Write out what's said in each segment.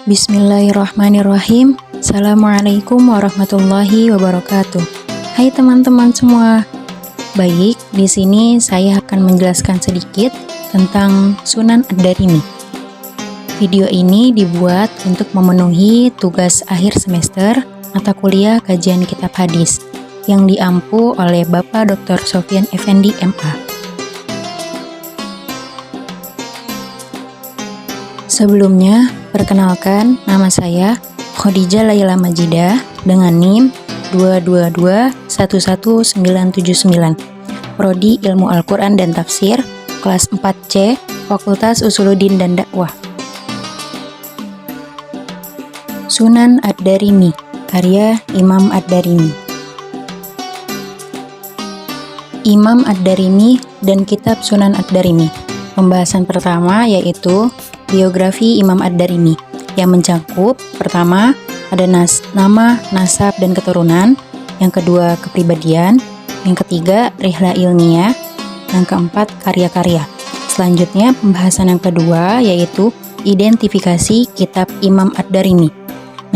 Bismillahirrahmanirrahim. Assalamualaikum warahmatullahi wabarakatuh. Hai teman-teman semua. Baik, di sini saya akan menjelaskan sedikit tentang Sunan Ad-Darimi. Video ini dibuat untuk memenuhi tugas akhir semester mata kuliah kajian kitab hadis yang diampu oleh Bapak Dr. Sofyan Effendi MA. Sebelumnya, perkenalkan nama saya Khadijah Laila Majidah dengan NIM 222-11979, Prodi Ilmu Al-Quran dan Tafsir, kelas 4C, Fakultas Usuluddin dan Dakwah. Sunan Ad-Darimi, karya Imam Ad-Darimi. Imam Ad-Darimi dan Kitab Sunan Ad-Darimi. Pembahasan pertama yaitu biografi Imam Ad-Darimi yang mencakup pertama ada nama, nasab, dan keturunan, yang kedua kepribadian, yang ketiga rihlah ilmiah, yang keempat karya-karya. Selanjutnya pembahasan yang kedua yaitu identifikasi kitab Imam Ad-Darimi,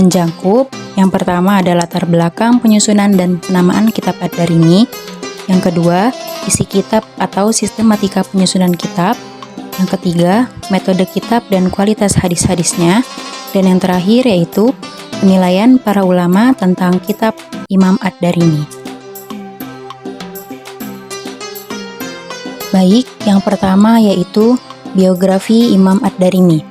mencakup yang pertama ada latar belakang penyusunan dan penamaan kitab Ad-Darimi, yang kedua isi kitab atau sistematika penyusunan kitab, yang ketiga, metode kitab dan kualitas hadis-hadisnya, dan yang terakhir yaitu penilaian para ulama tentang kitab Imam Ad-Darimi. Baik, yang pertama yaitu biografi Imam Ad-Darimi.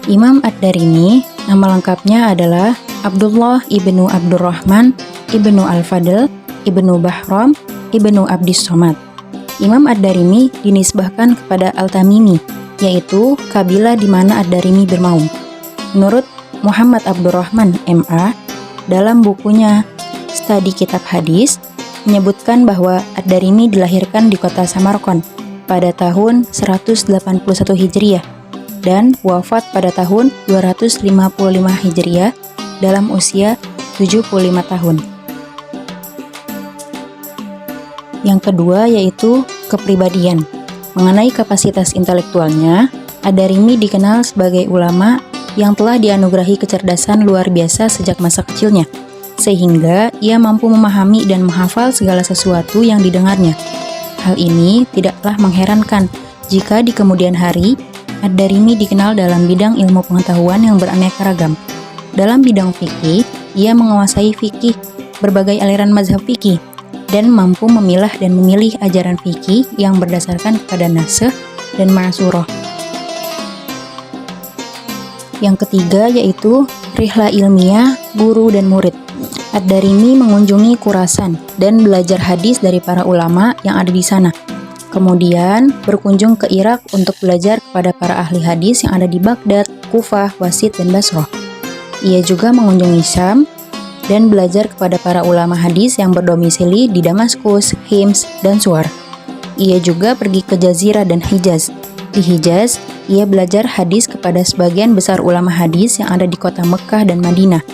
Imam Ad-Darimi, nama lengkapnya adalah Abdullah ibnu Abdurrahman ibnu Al-Fadl ibnu Bahram ibnu Abdis Somad. Imam Ad-Darimi dinisbahkan kepada Al-Tamimi, yaitu kabilah di mana Ad-Darimi bermaung. Menurut Muhammad Abdurrahman MA, dalam bukunya Studi Kitab Hadis, menyebutkan bahwa Ad-Darimi dilahirkan di kota Samarkand pada tahun 181 Hijriah dan wafat pada tahun 255 Hijriah dalam usia 75 tahun. Yang kedua yaitu kepribadian. Mengenai kapasitas intelektualnya, Ad-Darimi dikenal sebagai ulama yang telah dianugerahi kecerdasan luar biasa sejak masa kecilnya, sehingga ia mampu memahami dan menghafal segala sesuatu yang didengarnya. Hal ini tidaklah mengherankan jika di kemudian hari, Ad-Darimi dikenal dalam bidang ilmu pengetahuan yang beraneka ragam. Dalam bidang fikih, ia menguasai fikih berbagai aliran mazhab fikih, dan mampu memilah dan memilih ajaran fikih yang berdasarkan kepada naskh dan ma'surah. Yang ketiga yaitu rihlah ilmiah, guru dan murid. Ad-Darimi mengunjungi Khurasan dan belajar hadis dari para ulama yang ada di sana. Kemudian berkunjung ke Irak untuk belajar kepada para ahli hadis yang ada di Baghdad, Kufah, Wasit, dan Basrah. Ia juga mengunjungi Syam dan belajar kepada para ulama hadis yang berdomisili di Damaskus, Hims, dan Suar. Ia juga pergi ke Jazirah dan Hijaz. Di Hijaz, ia belajar hadis kepada sebagian besar ulama hadis yang ada di kota Mekah dan Madinah.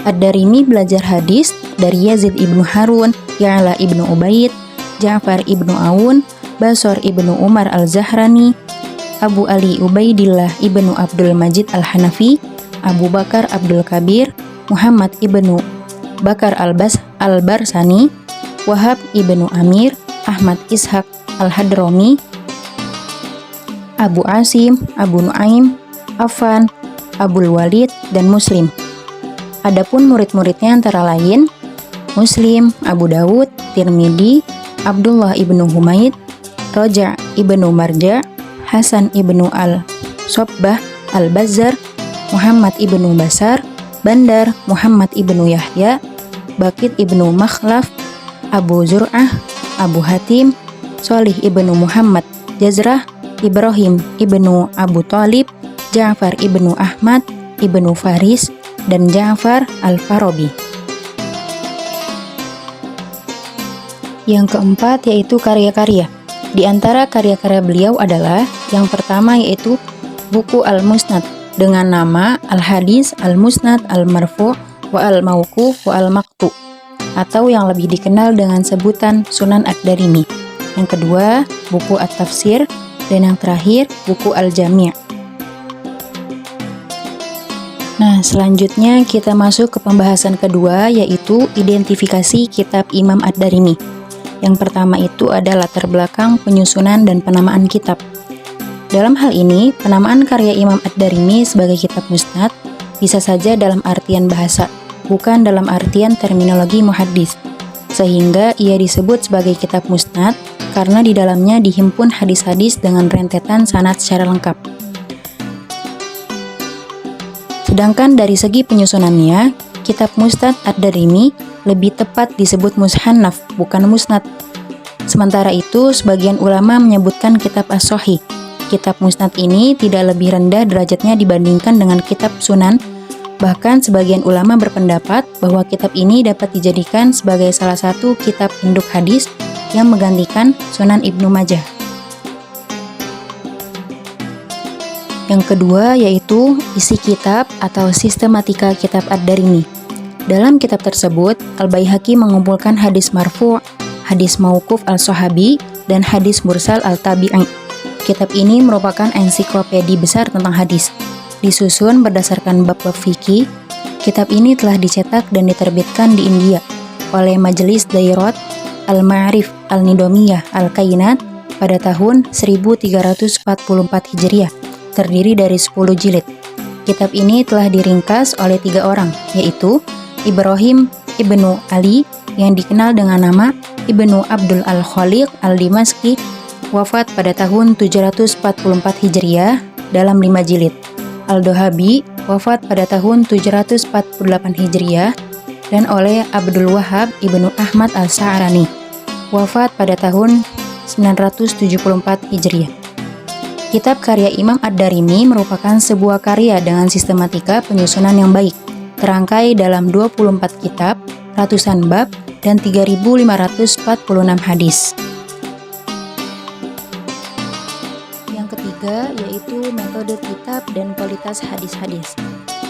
Ad-Darimi belajar hadis dari Yazid ibnu Harun, Ya'la ibnu Ubaid, Ja'far ibnu Aun, Basor ibnu Umar al-Zahrani, Abu Ali Ubaidillah ibnu Abdul Majid al-Hanafi, Abu Bakar Abdul Kabir, Muhammad ibnu Bakar al-Barsani, Wahab ibnu Amir, Ahmad Ishaq al-Hadrami, Abu Asim, Abu Nuaim, Affan, Abul Walid, dan Muslim. Adapun murid-muridnya antara lain Muslim, Abu Dawud, Tirmidzi, Abdullah ibnu Humaid, Roja ibnu Marja, Hasan ibnu al-Sobbah al-Bazzar, Muhammad ibnu Basar, Bandar, Muhammad ibnu Yahya, Bakit ibnu Makhlaf, Abu Zur'ah, Abu Hatim, Solih ibnu Muhammad Jazrah, Ibrahim ibnu Abu Talib, Ja'far ibnu Ahmad, ibnu Faris, dan Ja'far al-Farabi. Yang keempat yaitu karya-karya. Di antara karya-karya beliau adalah yang pertama yaitu buku Al-Musnad dengan nama Al-Hadis, Al-Musnad, Al-Marfu', wa Al-Mauquf, wa Al-Maqtu', atau yang lebih dikenal dengan sebutan Sunan Ad-Darimi. Yang kedua, buku At-Tafsir, dan yang terakhir, buku Al-Jami'. Nah, selanjutnya kita masuk ke pembahasan kedua, yaitu identifikasi kitab Imam Ad-Darimi. Yang pertama itu ada latar belakang penyusunan dan penamaan kitab. Dalam hal ini, penamaan karya Imam Ad-Darimi sebagai kitab musnad bisa saja dalam artian bahasa, bukan dalam artian terminologi muhaddis. Sehingga ia disebut sebagai kitab musnad karena di dalamnya dihimpun hadis-hadis dengan rentetan sanad secara lengkap. Sedangkan dari segi penyusunannya, kitab Musnad Ad-Darimi lebih tepat disebut mushannaf, bukan musnad. Sementara itu, sebagian ulama menyebutkan kitab As-Shahih. Kitab musnad ini tidak lebih rendah derajatnya dibandingkan dengan kitab sunan. Bahkan sebagian ulama berpendapat bahwa kitab ini dapat dijadikan sebagai salah satu kitab induk hadis yang menggantikan Sunan Ibnu Majah. Yang kedua yaitu isi kitab atau sistematika kitab Ad-Darimi. Dalam kitab tersebut, Al-Baihaqi mengumpulkan hadis marfu', hadis mauquf al-sahabi, dan hadis mursal al-tabi'i. Kitab ini merupakan ensiklopedi besar tentang hadis. Disusun berdasarkan bab-bab fikih. Kitab ini telah dicetak dan diterbitkan di India oleh Majelis Dairat Al-Ma'arif Al-Nidomiyah Al-Kainat pada tahun 1344 Hijriah. Terdiri dari 10 jilid. Kitab ini telah diringkas oleh 3 orang, yaitu Ibrahim Ibnu Ali yang dikenal dengan nama Ibnu Abdul Al-Khaliq Al-Dimaski, wafat pada tahun 744 Hijriah dalam 5 jilid. Al-Dohabi wafat pada tahun 748 Hijriah dan oleh Abdul Wahhab Ibnu Ahmad Al-Sa'rani, wafat pada tahun 974 Hijriah. Kitab karya Imam Ad-Darimi merupakan sebuah karya dengan sistematika penyusunan yang baik, terangkai dalam 24 kitab, ratusan bab, dan 3.546 hadis. Yang ketiga yaitu metode kitab dan kualitas hadis-hadis.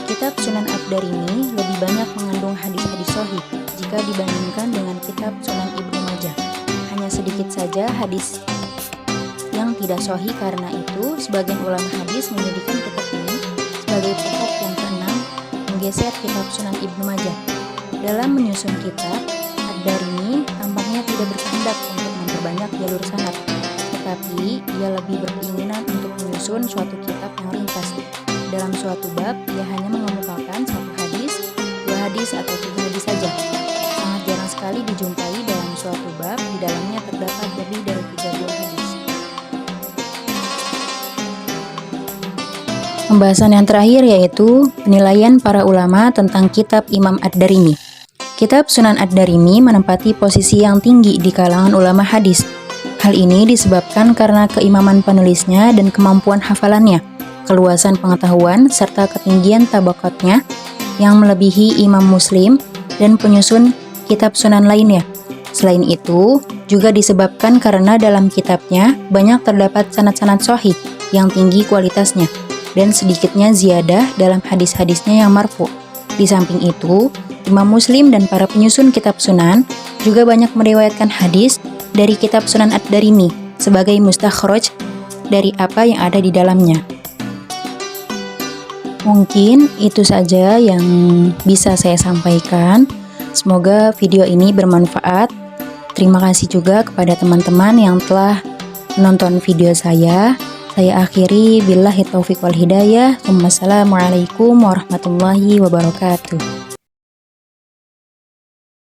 Kitab Sunan Ad-Darimi lebih banyak mengandung hadis-hadis sahih jika dibandingkan dengan kitab Sunan Ibnu Majah. Hanya sedikit saja hadis yang tidak sahih, karena itu sebagian ulama hadis menjadikan kitab ini sebagai pokok yang keenam, menggeser kitab Sunan Ibnu Majah. Dalam menyusun kitab, Ad-Darimi tampaknya tidak berkehendak untuk memperbanyak jalur sanad, tetapi ia lebih berkeinginan untuk menyusun suatu kitab yang ringkas. Dalam suatu bab, ia hanya mengemukakan 1 hadis, 2 hadis, atau 3 hadis saja. Sangat jarang sekali dijumpai dalam suatu bab di dalamnya terdapat lebih dari 3 buah hadis. Pembahasan yang terakhir yaitu penilaian para ulama tentang kitab Imam Ad-Darimi. Kitab Sunan Ad-Darimi menempati posisi yang tinggi di kalangan ulama hadis. Hal ini disebabkan karena keimaman penulisnya dan kemampuan hafalannya, keluasan pengetahuan, serta ketinggian tabaqatnya yang melebihi Imam Muslim dan penyusun kitab sunan lainnya. Selain itu, juga disebabkan karena dalam kitabnya banyak terdapat sanad-sanad sahih yang tinggi kualitasnya, dan sedikitnya ziyadah dalam hadis-hadisnya yang marfu. Di samping itu, Imam Muslim dan para penyusun kitab sunan juga banyak meriwayatkan hadis dari kitab Sunan Ad-Darimi sebagai mustakhraj dari apa yang ada di dalamnya. Mungkin itu saja yang bisa saya sampaikan. Semoga video ini bermanfaat. Terima kasih juga kepada teman-teman yang telah menonton video saya. Saya akhiri billahi taufiq wal hidayah. Wassalamualaikum warahmatullahi wabarakatuh.